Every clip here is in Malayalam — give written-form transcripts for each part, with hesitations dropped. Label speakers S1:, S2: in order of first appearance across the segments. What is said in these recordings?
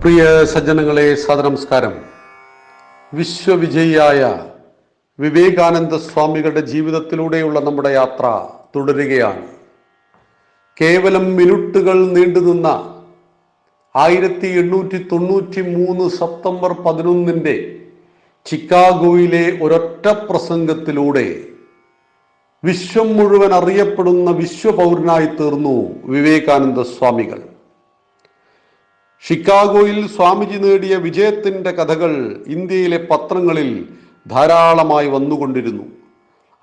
S1: പ്രിയ സജ്ജനങ്ങളെ, സദനമസ്കാരം. വിശ്വവിജയിയായ വിവേകാനന്ദ സ്വാമികളുടെ ജീവിതത്തിലൂടെയുള്ള നമ്മുടെ യാത്ര തുടരുകയാണ്. കേവലം മിനിറ്റുകൾ നീണ്ടുനിന്ന 1893 സെപ്റ്റംബർ 11 ചിക്കാഗോയിലെ ഒരൊറ്റ പ്രസംഗത്തിലൂടെ വിശ്വം മുഴുവൻ അറിയപ്പെടുന്ന വിശ്വപൗരനായി തീർന്നു വിവേകാനന്ദ സ്വാമികൾ. ഷിക്കാഗോയിൽ സ്വാമിജി നേടിയ വിജയത്തിന്റെ കഥകൾ ഇന്ത്യയിലെ പത്രങ്ങളിൽ ധാരാളമായി വന്നുകൊണ്ടിരുന്നു.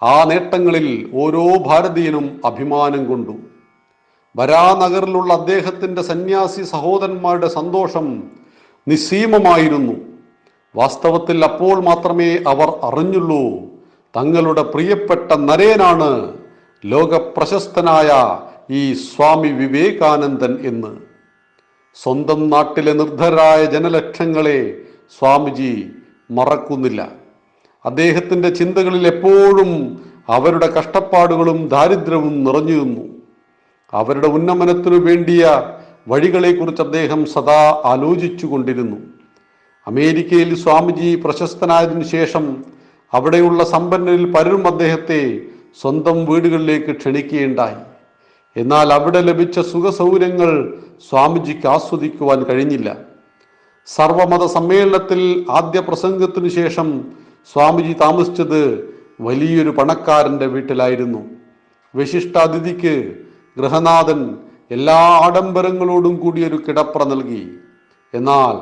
S1: ആ നേട്ടങ്ങളിൽ ഓരോ ഭാരതീയനും അഭിമാനം കൊണ്ടു. ബരാനഗറിലുള്ള അദ്ദേഹത്തിന്റെ സന്യാസി സഹോദരന്മാരുടെ സന്തോഷം നിസ്സീമമായിരുന്നു. വാസ്തവത്തിൽ അപ്പോൾ മാത്രമേ അവർ അറിഞ്ഞുള്ളൂ, തങ്ങളുടെ പ്രിയപ്പെട്ട നരേനാണ് ലോക പ്രശസ്തനായ ഈ സ്വാമി വിവേകാനന്ദൻ എന്ന്. സ്വന്തം നാട്ടിലെ നിർധരായ ജനലക്ഷങ്ങളെ സ്വാമിജി മറക്കുന്നില്ല. അദ്ദേഹത്തിന്റെ ചിന്തകളിൽ എപ്പോഴും അവരുടെ കഷ്ടപ്പാടുകളും ദാരിദ്ര്യവും നിറഞ്ഞു നിന്നു. അവരുടെ ഉന്നമനത്തിനു വേണ്ടിയ വഴികളെക്കുറിച്ച് അദ്ദേഹം സദാ ആലോചിച്ചു കൊണ്ടിരുന്നു. അമേരിക്കയിൽ സ്വാമിജി പ്രശസ്തനായതിനു ശേഷം അവിടെയുള്ള സമ്പന്നരിൽ പലരും അദ്ദേഹത്തെ സ്വന്തം വീടുകളിലേക്ക് ക്ഷണിക്കുകയുണ്ടായി. എന്നാൽ അവിടെ ലഭിച്ച സുഖസൗകര്യങ്ങൾ സ്വാമിജിക്ക് ആസ്വദിക്കുവാൻ കഴിഞ്ഞില്ല. സർവമത സമ്മേളനത്തിൽ ആദ്യ പ്രസംഗത്തിനു ശേഷം സ്വാമിജി താമസിച്ചത് വലിയൊരു പണക്കാരന്റെ വീട്ടിലായിരുന്നു. വിശിഷ്ടാതിഥിക്ക് ഗൃഹനാഥൻ എല്ലാ ആഡംബരങ്ങളോടും കൂടിയൊരു കിടപ്പറ നൽകി. എന്നാൽ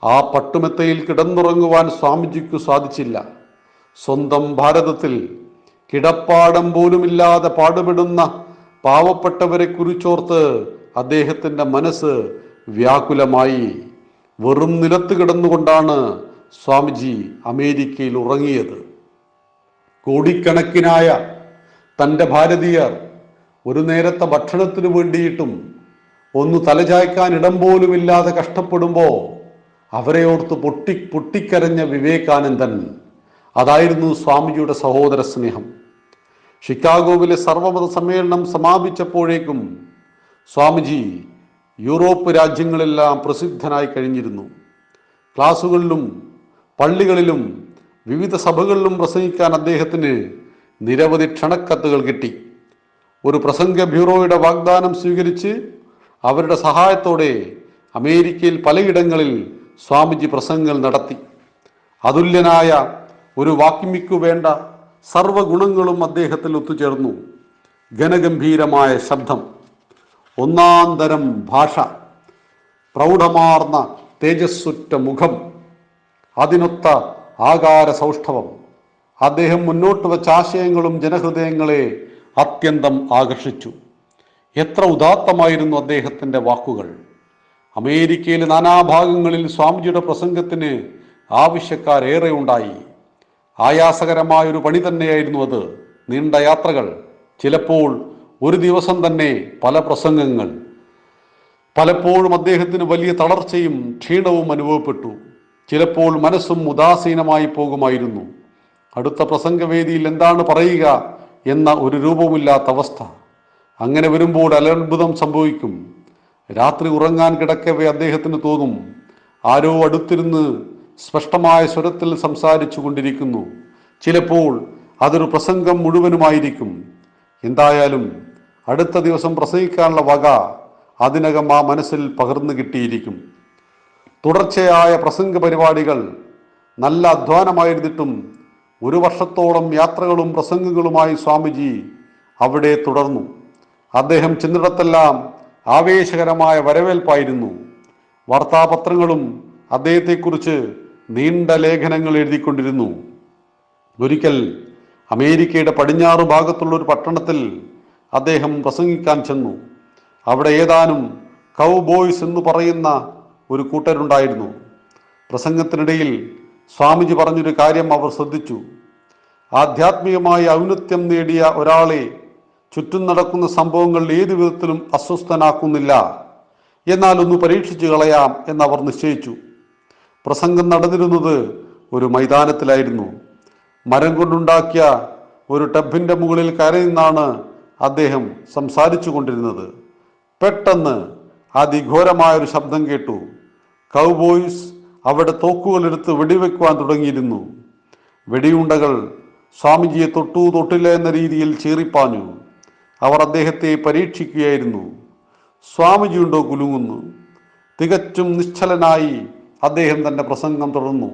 S1: ആ പട്ടുമെത്തയിൽ കിടന്നുറങ്ങുവാൻ സ്വാമിജിക്ക് സാധിച്ചില്ല. സ്വന്തം ഭാരതത്തിൽ കിടപ്പാടം പോലുമില്ലാതെ പാടുപെടുന്ന പാവപ്പെട്ടവരെ കുറിച്ചോർത്ത് അദ്ദേഹത്തിന്റെ മനസ്സ് വ്യാകുലമായി. വെറും നിലത്ത് കിടന്നുകൊണ്ടാണ് സ്വാമിജി അമേരിക്കയിൽ ഉറങ്ങിയത്. കോടിക്കണക്കിനായ തൻ്റെ ഭാരതീയർ ഒരു നേരത്തെ ഭക്ഷണത്തിന് വേണ്ടിയിട്ടും ഒന്ന് തലചായ്ക്കാൻ ഇടം പോലുമില്ലാതെ കഷ്ടപ്പെടുമ്പോൾ അവരെ ഓർത്ത് പൊട്ടിക്കരഞ്ഞ വിവേകാനന്ദൻ, അതായിരുന്നു സ്വാമിജിയുടെ സഹോദര സ്നേഹം. ഷിക്കാഗോവിലെ സർവമത സമ്മേളനം സമാപിച്ചപ്പോഴേക്കും സ്വാമിജി യൂറോപ്പ് രാജ്യങ്ങളെല്ലാം പ്രസിദ്ധനായി കഴിഞ്ഞിരുന്നു. ക്ലാസുകളിലും പള്ളികളിലും വിവിധ സഭകളിലും പ്രസംഗിക്കാൻ അദ്ദേഹത്തിന് നിരവധി ക്ഷണക്കത്തുകൾ കിട്ടി. ഒരു പ്രസംഗ ബ്യൂറോയുടെ വാഗ്ദാനം സ്വീകരിച്ച് അവരുടെ സഹായത്തോടെ അമേരിക്കയിൽ പലയിടങ്ങളിൽ സ്വാമിജി പ്രസംഗങ്ങൾ നടത്തി. അതുല്യനായ ഒരു വാഗ്മിക്കു വേണ്ട സർവഗുണങ്ങളും അദ്ദേഹത്തിൽ ഒത്തുചേർന്നു. ഘനഗംഭീരമായ ശബ്ദം, ഒന്നാന്തരം ഭാഷ, പ്രൗഢമാർന്ന തേജസ്സുറ്റ മുഖം, അതിനൊത്ത ആകാര സൗഷ്ഠവം. അദ്ദേഹം മുന്നോട്ട് വച്ച ആശയങ്ങളും ജനഹൃദയങ്ങളെ അത്യന്തം ആകർഷിച്ചു. എത്ര ഉദാത്തമായിരുന്നു അദ്ദേഹത്തിന്റെ വാക്കുകൾ! അമേരിക്കയിലെ നാനാഭാഗങ്ങളിൽ സ്വാമിജിയുടെ പ്രസംഗത്തിന് ആവശ്യക്കാരേറെ ഉണ്ടായി. ആയാസകരമായൊരു പണി തന്നെയായിരുന്നു അത്. നീണ്ട യാത്രകൾ, ചിലപ്പോൾ ഒരു ദിവസം തന്നെ പല പ്രസംഗങ്ങൾ. പലപ്പോഴും അദ്ദേഹത്തിന് വലിയ തളർച്ചയും ക്ഷീണവും അനുഭവപ്പെട്ടു. ചിലപ്പോൾ മനസ്സും ഉദാസീനമായി പോകുമായിരുന്നു. അടുത്ത പ്രസംഗവേദിയിൽ എന്താണ് പറയുക എന്ന ഒരു രൂപമില്ലാത്ത അവസ്ഥ. അങ്ങനെ വരുമ്പോൾ അത്ഭുതം സംഭവിക്കും. രാത്രി ഉറങ്ങാൻ കിടക്കവേ അദ്ദേഹത്തിന് തോന്നും, ആരോ അടുത്തിരുന്ന് സ്പഷ്ടമായ സ്വരത്തിൽ സംസാരിച്ചു കൊണ്ടിരിക്കുന്നു. ചിലപ്പോൾ അതൊരു പ്രസംഗം മുഴുവനുമായിരിക്കും. എന്തായാലും അടുത്ത ദിവസം പ്രസംഗിക്കാനുള്ള വക അതിനകം ആ മനസ്സിൽ പകർന്നു കിട്ടിയിരിക്കും. തുടർച്ചയായ പ്രസംഗ പരിപാടികൾ നല്ല അധ്വാനമായിരുന്നിട്ടും 1 വർഷത്തോളം യാത്രകളും പ്രസംഗങ്ങളുമായി സ്വാമിജി അവിടെ തുടർന്നു. അദ്ദേഹം ചെന്നിടത്തെല്ലാം ആവേശകരമായ വരവേൽപ്പായിരുന്നു. വാർത്താപത്രങ്ങളും അദ്ദേഹത്തെക്കുറിച്ച് നീണ്ട ലേഖനങ്ങൾ എഴുതിക്കൊണ്ടിരുന്നു. ഒരിക്കൽ അമേരിക്കയുടെ പടിഞ്ഞാറ് ഭാഗത്തുള്ള ഒരു പട്ടണത്തിൽ അദ്ദേഹം പ്രസംഗിക്കാൻ ചെന്നു. അവിടെ ഏതാനും കൗബോയ്സ് എന്ന് പറയുന്ന ഒരു കൂട്ടരുണ്ടായിരുന്നു. പ്രസംഗത്തിനിടയിൽ സ്വാമിജി പറഞ്ഞൊരു കാര്യം അവർ ശ്രദ്ധിച്ചു. ആധ്യാത്മികമായി ഔന്നത്യം നേടിയ ഒരാളെ ചുറ്റും നടക്കുന്ന സംഭവങ്ങൾ ഏതു വിധത്തിലും അസ്വസ്ഥനാക്കുന്നില്ല. എന്നാൽ ഒന്ന് പരീക്ഷിച്ചു കളയാം എന്നവർ നിശ്ചയിച്ചു. പ്രസംഗം നടന്നിരുന്നത് ഒരു മൈതാനത്തിലായിരുന്നു. മരം കൊണ്ടുണ്ടാക്കിയ ഒരു ടബിന്റെ മുകളിൽ കയറി നിന്നാണ് അദ്ദേഹം സംസാരിച്ചു കൊണ്ടിരുന്നത്. പെട്ടെന്ന് അതിഘോരമായൊരു ശബ്ദം കേട്ടു. കൗബോയ്സ് അവിടെ തോക്കുകളെടുത്ത് വെടിവെക്കുവാൻ തുടങ്ങിയിരുന്നു. വെടിയുണ്ടകൾ സ്വാമിജിയെ തൊട്ടില്ല എന്ന രീതിയിൽ ചീറിപ്പാഞ്ഞു. അവർ അദ്ദേഹത്തെ പരീക്ഷിക്കുകയായിരുന്നു. സ്വാമിജിയുണ്ടോ കുലുങ്ങുന്നു. തികച്ചും നിശ്ചലനായി അദ്ദേഹം തൻ്റെ പ്രസംഗം തുടർന്നു.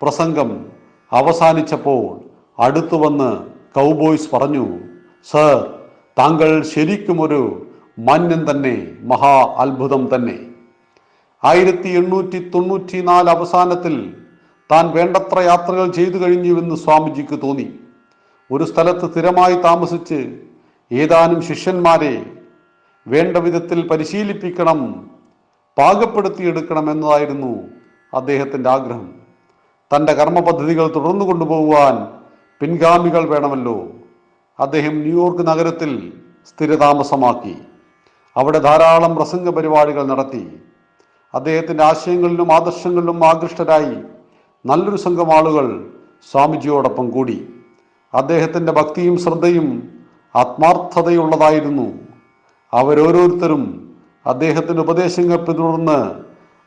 S1: പ്രസംഗം അവസാനിച്ചപ്പോൾ അടുത്തു വന്ന് കൗബോയ്സ് പറഞ്ഞു, സർ, താങ്കൾ ശരിക്കും ഒരു മാന്യൻ തന്നെ, മഹാ അത്ഭുതം തന്നെ. 1894 അവസാനത്തിൽ താൻ വേണ്ടത്ര യാത്രകൾ ചെയ്തു കഴിഞ്ഞുവെന്ന് സ്വാമിജിക്ക് തോന്നി. ഒരു സ്ഥലത്ത് സ്ഥിരമായി താമസിച്ച് ഏതാനും ശിഷ്യന്മാരെ വേണ്ട വിധത്തിൽ പരിശീലിപ്പിക്കണം, പാകപ്പെടുത്തിയെടുക്കണം എന്നതായിരുന്നു അദ്ദേഹത്തിൻ്റെ ആഗ്രഹം. തൻ്റെ കർമ്മപദ്ധതികൾ തുടർന്നു കൊണ്ടുപോകുവാൻ പിൻഗാമികൾ വേണമല്ലോ. അദ്ദേഹം ന്യൂയോർക്ക് നഗരത്തിൽ സ്ഥിരതാമസമാക്കി. അവിടെ ധാരാളം പ്രസംഗ പരിപാടികൾ നടത്തി. അദ്ദേഹത്തിൻ്റെ ആശയങ്ങളിലും ആദർശങ്ങളിലും ആകൃഷ്ടരായി നല്ലൊരു സംഘം ആളുകൾ സ്വാമിജിയോടൊപ്പം കൂടി. അദ്ദേഹത്തിൻ്റെ ഭക്തിയും ശ്രദ്ധയും ആത്മാർത്ഥതയുള്ളതായിരുന്നു. അവരോരോരുത്തരും അദ്ദേഹത്തിൻ്റെ ഉപദേശങ്ങൾ പിന്തുടർന്ന്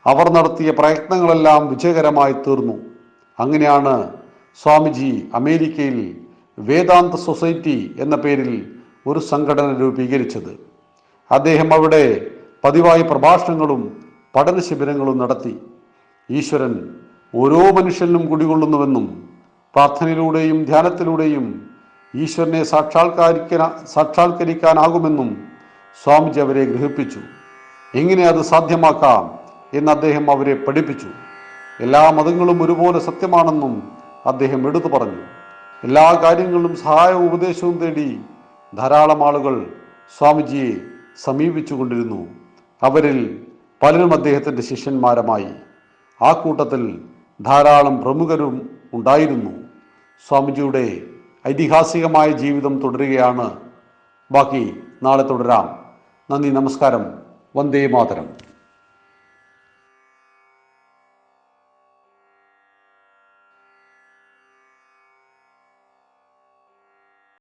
S1: അവർ നടത്തിയ പ്രയത്നങ്ങളെല്ലാം വിജയകരമായി തീർന്നു. അങ്ങനെയാണ് സ്വാമിജി അമേരിക്കയിൽ വേദാന്ത സൊസൈറ്റി എന്ന പേരിൽ ഒരു സംഘടന രൂപീകരിച്ചത്. അദ്ദേഹം അവിടെ പതിവായി പ്രഭാഷണങ്ങളും പഠന ശിബിരങ്ങളും നടത്തി. ഈശ്വരൻ ഓരോ മനുഷ്യനിലും കുടികൊള്ളുന്നുവെന്നും പ്രാർത്ഥനയിലൂടെയും ധ്യാനത്തിലൂടെയും ഈശ്വരനെ സാക്ഷാത്കരിക്കാനാകുമെന്നും സ്വാമിജി അവരെ ഗ്രഹിപ്പിച്ചു. എങ്ങനെ അത് സാധ്യമാക്കാം എന്ന് അദ്ദേഹം അവരെ പഠിപ്പിച്ചു. എല്ലാ മതങ്ങളും ഒരുപോലെ സത്യമാണെന്നും അദ്ദേഹം എടുത്തു പറഞ്ഞു. എല്ലാ കാര്യങ്ങളിലും സഹായവും ഉപദേശവും തേടി ധാരാളം ആളുകൾ സ്വാമിജിയെ സമീപിച്ചു കൊണ്ടിരുന്നു. അവരിൽ പലരും അദ്ദേഹത്തിൻ്റെ ശിഷ്യന്മാരുമായി. ആ കൂട്ടത്തിൽ ധാരാളം പ്രമുഖരും ഉണ്ടായിരുന്നു. സ്വാമിജിയുടെ ഐതിഹാസികമായ ജീവിതം തുടരുകയാണ്. ബാക്കി നാളെ തുടരാം. നന്ദി, നമസ്കാരം. വന്ദേ മാതരം.